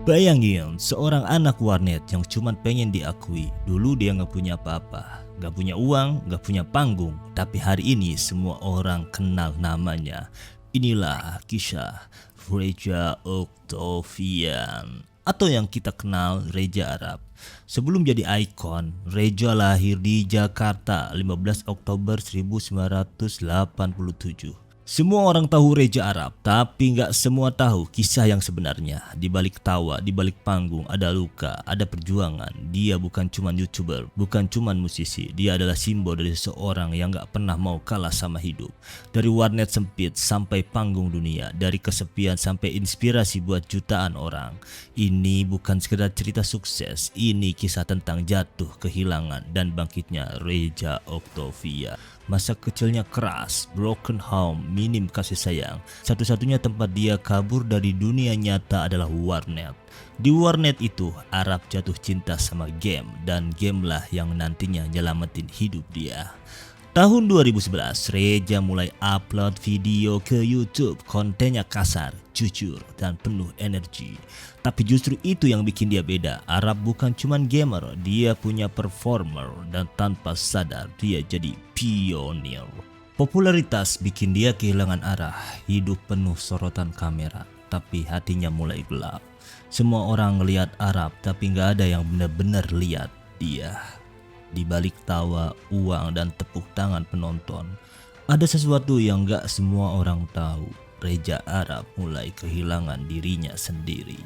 Bayangin seorang anak warnet yang cuma pengen diakui. Dulu dia gak punya apa-apa, gak punya uang, gak punya panggung. Tapi hari ini semua orang kenal namanya. Inilah kisah Reza Octavian, atau yang kita kenal Reza Arab. Sebelum jadi ikon, Reza lahir di Jakarta 15 Oktober 1987. Semua orang tahu Reza Arab, tapi nggak semua tahu kisah yang sebenarnya. Di balik tawa, di balik panggung ada luka, ada perjuangan. Dia bukan cuma YouTuber, bukan cuma musisi. Dia adalah simbol dari seseorang yang nggak pernah mau kalah sama hidup. Dari warnet sempit sampai panggung dunia, dari kesepian sampai inspirasi buat jutaan orang. Ini bukan sekedar cerita sukses, ini kisah tentang jatuh, kehilangan, dan bangkitnya Reza Octavian. Masa kecilnya keras, broken home, minim kasih sayang. Satu-satunya tempat dia kabur dari dunia nyata adalah warnet. Di warnet itu, Arab jatuh cinta sama game, dan game lah yang nantinya nyelamatin hidup dia. Tahun 2011, Reza mulai upload video ke YouTube. Kontennya kasar, jujur, dan penuh energi. Tapi justru itu yang bikin dia beda. Arab bukan cuman gamer, dia punya performer, dan tanpa sadar dia jadi pionir. Popularitas bikin dia kehilangan arah. Hidup penuh sorotan kamera, tapi hatinya mulai gelap. Semua orang ngeliat Arab, tapi gak ada yang benar-benar lihat dia. Di balik tawa, uang, dan tepuk tangan penonton, ada sesuatu yang gak semua orang tahu. Reza Arab mulai kehilangan dirinya sendiri.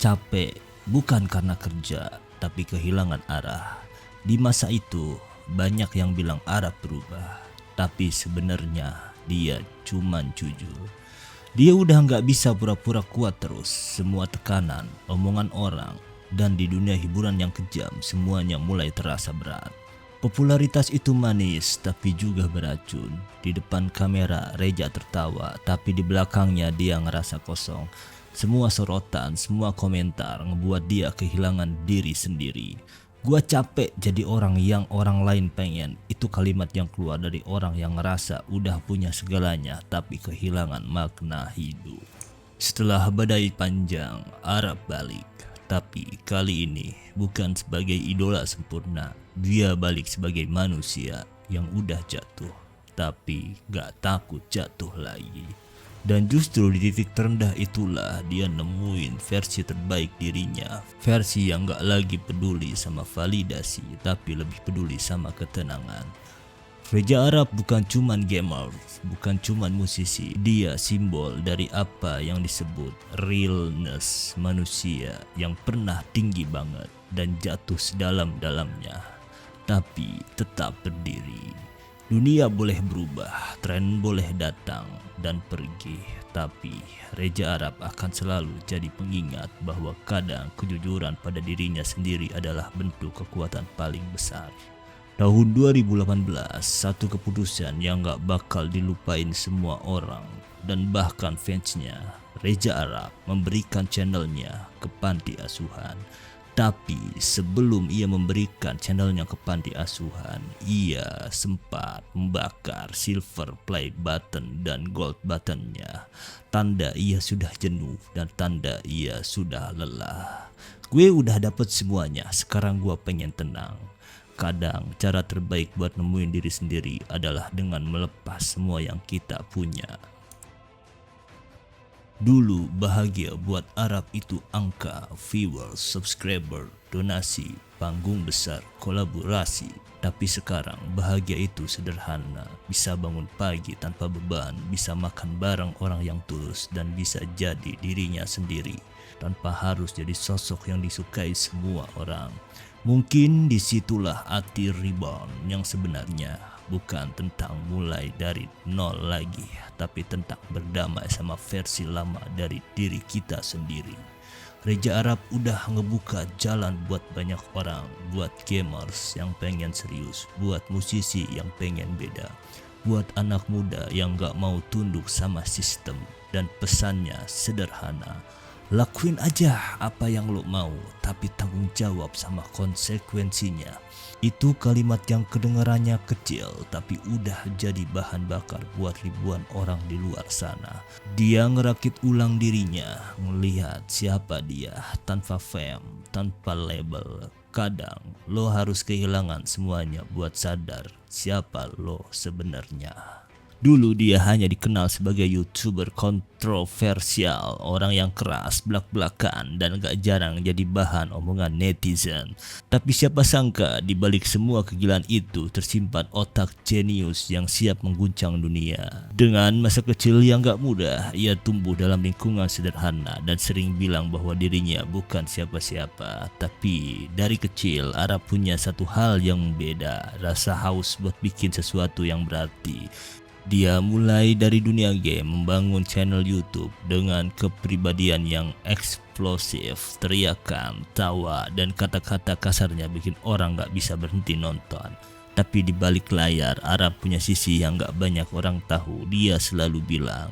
Capek bukan karena kerja, tapi kehilangan arah. Di masa itu, banyak yang bilang Arab berubah, tapi sebenarnya dia cuman jujur. Dia udah gak bisa pura-pura kuat terus. Semua tekanan, omongan orang, dan di dunia hiburan yang kejam, semuanya mulai terasa berat. Popularitas itu manis, tapi juga beracun. Di depan kamera, Reza tertawa, tapi di belakangnya dia ngerasa kosong. Semua sorotan, semua komentar ngebuat dia kehilangan diri sendiri. Gua capek jadi orang yang orang lain pengen. Itu kalimat yang keluar dari orang yang ngerasa udah punya segalanya, tapi kehilangan makna hidup. Setelah badai panjang, Arab balik. Tapi kali ini bukan sebagai idola sempurna. Dia balik sebagai manusia yang udah jatuh, tapi gak takut jatuh lagi. Dan justru di titik terendah itulah dia nemuin versi terbaik dirinya. Versi yang gak lagi peduli sama validasi, tapi lebih peduli sama ketenangan. Reza Arab bukan cuman gamer, bukan cuman musisi. Dia simbol dari apa yang disebut realness manusia yang pernah tinggi banget dan jatuh sedalam-dalamnya, tapi tetap berdiri. Dunia boleh berubah, tren boleh datang dan pergi, tapi Reza Arab akan selalu jadi pengingat bahwa kadang kejujuran pada dirinya sendiri adalah bentuk kekuatan paling besar. Tahun 2018, satu keputusan yang gak bakal dilupain semua orang dan bahkan fansnya. Reza Arab memberikan channelnya ke panti asuhan. Tapi sebelum ia memberikan channelnya ke panti asuhan, ia sempat membakar silver play button dan gold buttonnya. Tanda ia sudah jenuh dan tanda ia sudah lelah. Gue udah dapet semuanya, sekarang gue pengen tenang. Kadang cara terbaik buat nemuin diri sendiri adalah dengan melepas semua yang kita punya. Dulu bahagia buat Arab itu angka, viewers, subscriber, donasi, panggung besar, kolaborasi. Tapi sekarang bahagia itu sederhana. Bisa bangun pagi tanpa beban, bisa makan bareng orang yang tulus, dan bisa jadi dirinya sendiri tanpa harus jadi sosok yang disukai semua orang. Mungkin disitulah arti reborn yang sebenarnya, bukan tentang mulai dari nol lagi, tapi tentang berdamai sama versi lama dari diri kita sendiri. Reza Arab udah ngebuka jalan buat banyak orang, buat gamers yang pengen serius, buat musisi yang pengen beda, buat anak muda yang gak mau tunduk sama sistem, dan pesannya sederhana. Lakuin aja apa yang lo mau, tapi tanggung jawab sama konsekuensinya. Itu kalimat yang kedengarannya kecil, tapi udah jadi bahan bakar buat ribuan orang di luar sana. Dia ngerakit ulang dirinya, melihat siapa dia tanpa fame, tanpa label. Kadang lo harus kehilangan semuanya buat sadar siapa lo sebenarnya. Dulu dia hanya dikenal sebagai YouTuber kontroversial, orang yang keras, belak-belakan, dan gak jarang jadi bahan omongan netizen. Tapi siapa sangka di balik semua kegilaan itu tersimpan otak jenius yang siap mengguncang dunia. Dengan masa kecil yang gak mudah, ia tumbuh dalam lingkungan sederhana dan sering bilang bahwa dirinya bukan siapa-siapa. Tapi dari kecil, Arab punya satu hal yang beda, rasa haus buat bikin sesuatu yang berarti. Dia mulai dari dunia game, membangun channel YouTube dengan kepribadian yang eksplosif, teriakan, tawa, dan kata-kata kasarnya bikin orang gak bisa berhenti nonton. Tapi di balik layar, Arab punya sisi yang gak banyak orang tahu. Dia selalu bilang,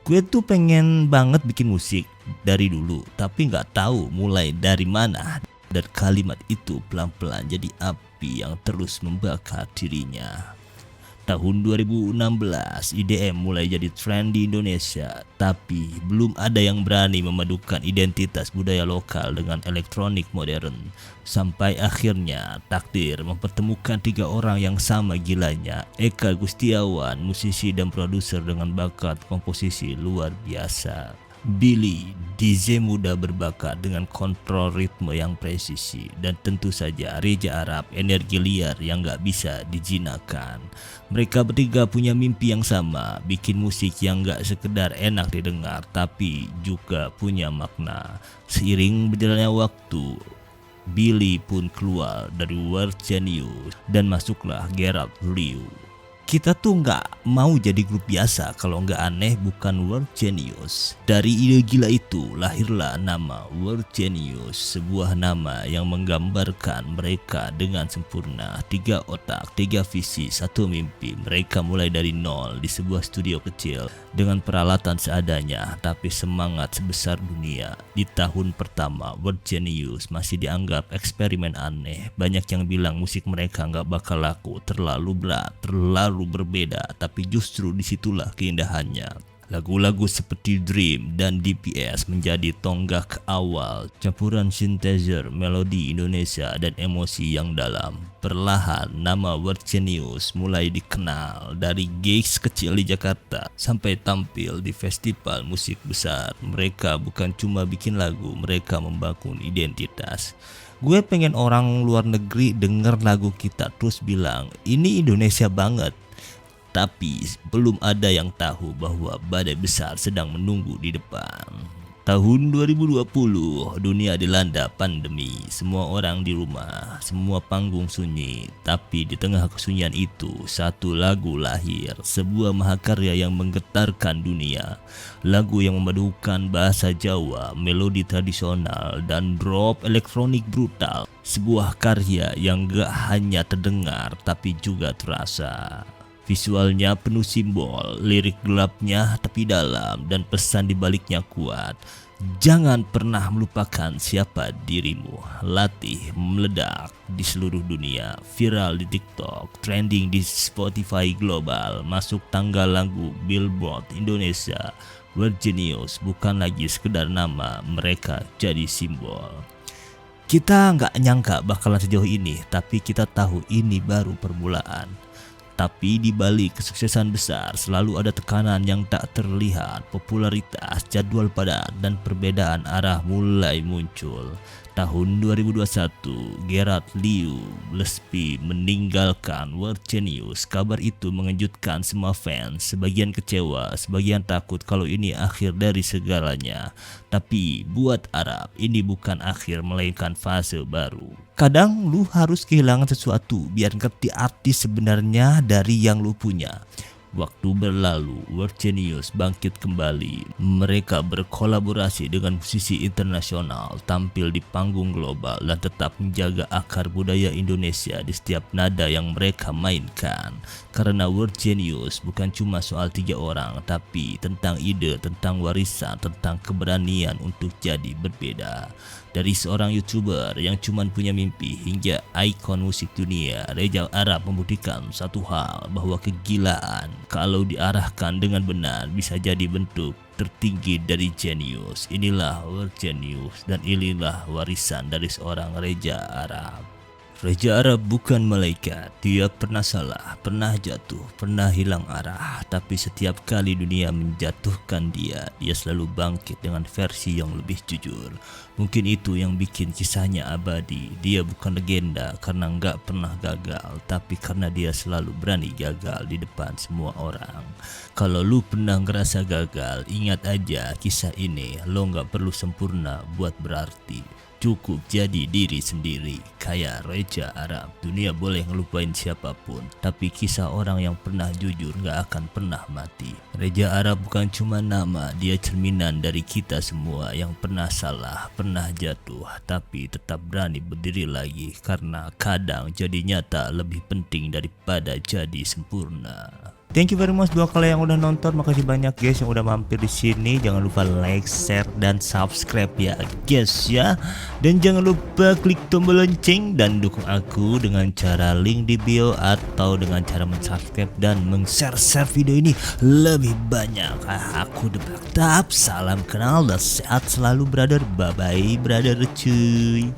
gue tuh pengen banget bikin musik dari dulu, tapi gak tahu mulai dari mana. Dan kalimat itu pelan-pelan jadi api yang terus membakar dirinya. Tahun 2016, IDM mulai jadi tren di Indonesia, tapi belum ada yang berani memadukan identitas budaya lokal dengan elektronik modern. Sampai akhirnya takdir mempertemukan 3 orang yang sama gilanya. Eka Gustiawan, musisi dan produser dengan bakat komposisi luar biasa. Billy, DJ muda berbakat dengan kontrol ritme yang presisi, dan tentu saja Reza Arab, energi liar yang gak bisa dijinakan. Mereka bertiga punya mimpi yang sama, bikin musik yang gak sekedar enak didengar tapi juga punya makna. Seiring berjalannya waktu, Billy pun keluar dari World Genius dan masuklah Gerard Liu. Kita tuh nggak mau jadi grup biasa kalau nggak aneh bukan World Genius. Dari ide gila itu lahirlah nama World Genius, sebuah nama yang menggambarkan mereka dengan sempurna. 3 otak, 3 visi, 1 mimpi. Mereka mulai dari nol di sebuah studio kecil dengan peralatan seadanya, tapi semangat sebesar dunia. Di tahun pertama, World Genius masih dianggap eksperimen aneh. Banyak yang bilang musik mereka nggak bakal laku, terlalu berat, terlalu berbeda, tapi justru disitulah keindahannya. Lagu-lagu seperti Dream dan DPS menjadi tonggak awal, campuran synthesizer, melodi Indonesia dan emosi yang dalam. Perlahan nama World Genius mulai dikenal, dari gigs kecil di Jakarta sampai tampil di festival musik besar. Mereka bukan cuma bikin lagu, mereka membangun identitas. Gue pengen orang luar negeri denger lagu kita terus bilang, ini Indonesia banget. Tapi belum ada yang tahu bahwa badai besar sedang menunggu di depan. Tahun 2020, dunia dilanda pandemi. Semua orang di rumah, semua panggung sunyi. Tapi di tengah kesunyian itu, satu lagu lahir, sebuah mahakarya yang menggetarkan dunia. Lagu yang memadukan bahasa Jawa, melodi tradisional, dan drop elektronik brutal. Sebuah karya yang gak hanya terdengar tapi juga terasa. Visualnya penuh simbol, lirik gelapnya tapi dalam, dan pesan dibaliknya kuat. Jangan pernah melupakan siapa dirimu. Latih meledak di seluruh dunia, viral di TikTok, trending di Spotify global, masuk tangga lagu Billboard Indonesia. World Genius bukan lagi sekedar nama, mereka jadi simbol. Kita nggak nyangka bakalan sejauh ini, tapi kita tahu ini baru permulaan. Tapi di balik kesuksesan besar selalu ada tekanan yang tak terlihat. Popularitas, jadwal padat, dan perbedaan arah mulai muncul. Tahun 2021, Gerard Liu Lespi meninggalkan World Genius. Kabar itu mengejutkan semua fans. Sebagian kecewa, sebagian takut kalau ini akhir dari segalanya. Tapi buat Arab, ini bukan akhir melainkan fase baru. Kadang lu harus kehilangan sesuatu biar ngerti arti sebenarnya dari yang lu punya. Waktu berlalu, World Genius bangkit kembali. Mereka berkolaborasi dengan musisi internasional, tampil di panggung global dan tetap menjaga akar budaya Indonesia di setiap nada yang mereka mainkan. Karena World Genius bukan cuma soal 3 orang, tapi tentang ide, tentang warisan, tentang keberanian untuk jadi berbeda. Dari seorang YouTuber yang cuma punya mimpi hingga ikon musik dunia, Reza Arab membuktikan satu hal, bahwa kegilaan kalau diarahkan dengan benar bisa jadi bentuk tertinggi dari jenius. Inilah World Genius dan inilah warisan dari seorang Reza Arab. Reza Arab bukan malaikat, dia pernah salah, pernah jatuh, pernah hilang arah. Tapi setiap kali dunia menjatuhkan dia selalu bangkit dengan versi yang lebih jujur. Mungkin itu yang bikin kisahnya abadi. Dia bukan legenda karena nggak pernah gagal, tapi karena dia selalu berani gagal di depan semua orang. Kalau lu pernah ngerasa gagal, ingat aja kisah ini. Lo nggak perlu sempurna buat berarti. Cukup jadi diri sendiri, kayak Reza Arab. Dunia boleh ngelupain siapapun, tapi kisah orang yang pernah jujur gak akan pernah mati. Reza Arab bukan cuma nama, dia cerminan dari kita semua yang pernah salah, pernah jatuh, tapi tetap berani berdiri lagi. Karena kadang jadi nyata lebih penting daripada jadi sempurna. Thank you very much buat kalian yang udah nonton. Makasih banyak guys yang udah mampir di sini. Jangan lupa like, share, dan subscribe ya guys ya. Dan jangan lupa klik tombol lonceng dan dukung aku dengan cara link di bio atau dengan cara mensubscribe dan meng-share video ini lebih banyak. Aku The Black Tap. Salam kenal dan sehat selalu brother. Bye bye brother cuy.